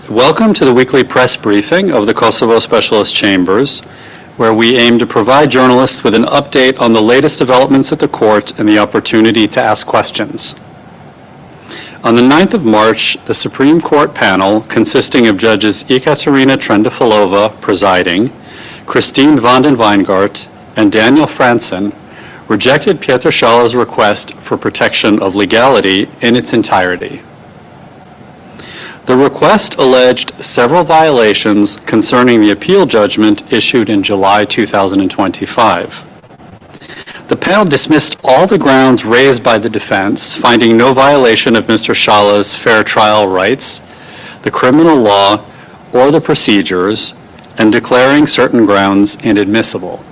Welcome to the weekly press briefing of the Kosovo Specialist Chambers, where we aim to provide journalists with an update on the latest developments at the court and the opportunity to ask questions. On the 9th of March, the Supreme Court panel, consisting of Judges Ekaterina Trendafilova presiding, Christine Vanden Weingart, and Daniel Franson, rejected Piotr Szala's request for protection of legality in its entirety. The request alleged several violations concerning the appeal judgment issued in July 2025. The panel dismissed all the grounds raised by the defense, finding no violation of Mr. Szala's fair trial rights, the criminal law, or the procedures, and declaring certain grounds inadmissible.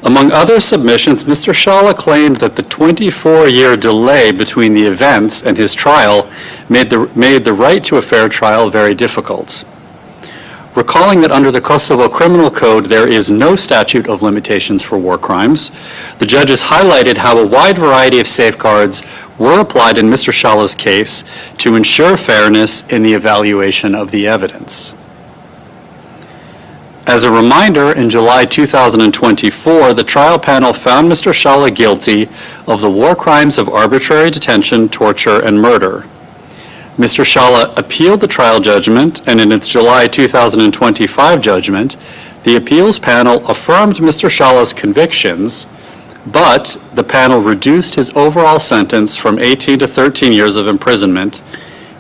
Among other submissions, Mr. Szala claimed that the 24-year delay between the events and his trial made the right to a fair trial very difficult. Recalling that under the Kosovo Criminal Code there is no statute of limitations for war crimes, the judges highlighted how a wide variety of safeguards were applied in Mr. Szala's case to ensure fairness in the evaluation of the evidence. As a reminder, in July 2024, the trial panel found Mr. Szala guilty of the war crimes of arbitrary detention, torture, and murder. Mr. Szala appealed the trial judgment, and in its July 2025 judgment, the appeals panel affirmed Mr. Szala's convictions, but the panel reduced his overall sentence from 18 to 13 years of imprisonment,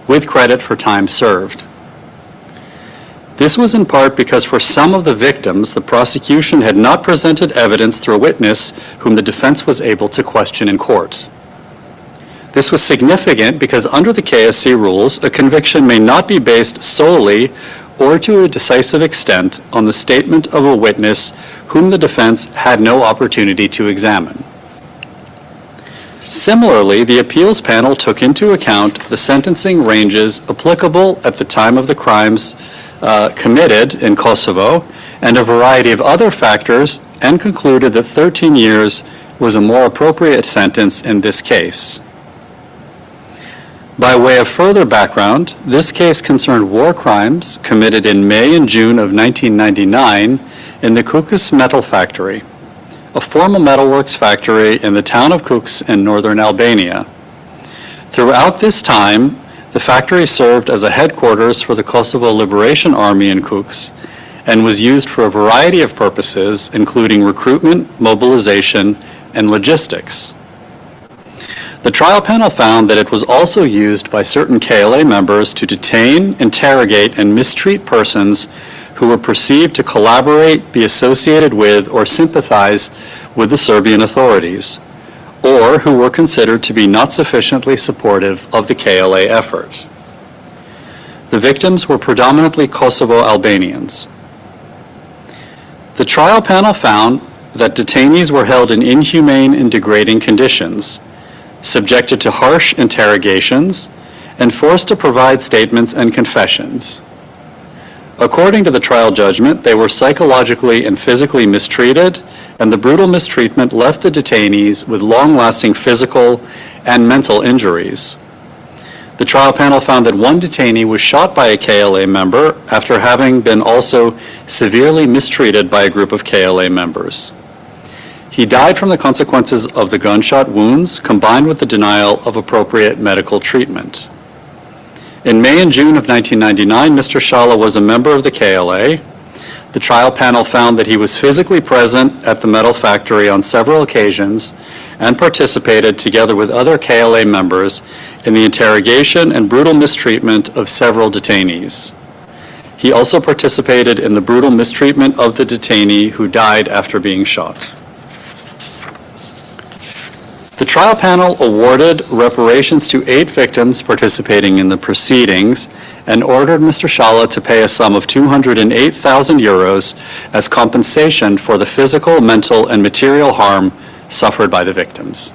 with credit for time served. This was in part because for some of the victims, the prosecution had not presented evidence through a witness whom the defense was able to question in court. This was significant because under the KSC rules, a conviction may not be based solely or to a decisive extent on the statement of a witness whom the defense had no opportunity to examine. Similarly, the appeals panel took into account the sentencing ranges applicable at the time of the crimes committed in Kosovo and a variety of other factors, and concluded that 13 years was a more appropriate sentence in this case. By way of further background, this case concerned war crimes committed in May and June of 1999 in the Kukës Metal Factory, a formal metalworks factory in the town of Kukës in northern Albania. Throughout this time, the factory served as a headquarters for the Kosovo Liberation Army in Kukës and was used for a variety of purposes, including recruitment, mobilization, and logistics. The trial panel found that it was also used by certain KLA members to detain, interrogate, and mistreat persons who were perceived to collaborate, be associated with, or sympathize with the Serbian authorities, or who were considered to be not sufficiently supportive of the KLA effort. The victims were predominantly Kosovo Albanians. The trial panel found that detainees were held in inhumane and degrading conditions, subjected to harsh interrogations, and forced to provide statements and confessions. According to the trial judgment, they were psychologically and physically mistreated, and the brutal mistreatment left the detainees with long-lasting physical and mental injuries. The trial panel found that one detainee was shot by a KLA member after having been also severely mistreated by a group of KLA members. He died from the consequences of the gunshot wounds combined with the denial of appropriate medical treatment. In May and June of 1999, Mr. Szala was a member of the KLA. The trial panel found that he was physically present at the metal factory on several occasions and participated, together with other KLA members, in the interrogation and brutal mistreatment of several detainees. He also participated in the brutal mistreatment of the detainee who died after being shot. The trial panel awarded reparations to 8 victims participating in the proceedings and ordered Mr. Szala to pay a sum of 208,000 euros as compensation for the physical, mental, and material harm suffered by the victims.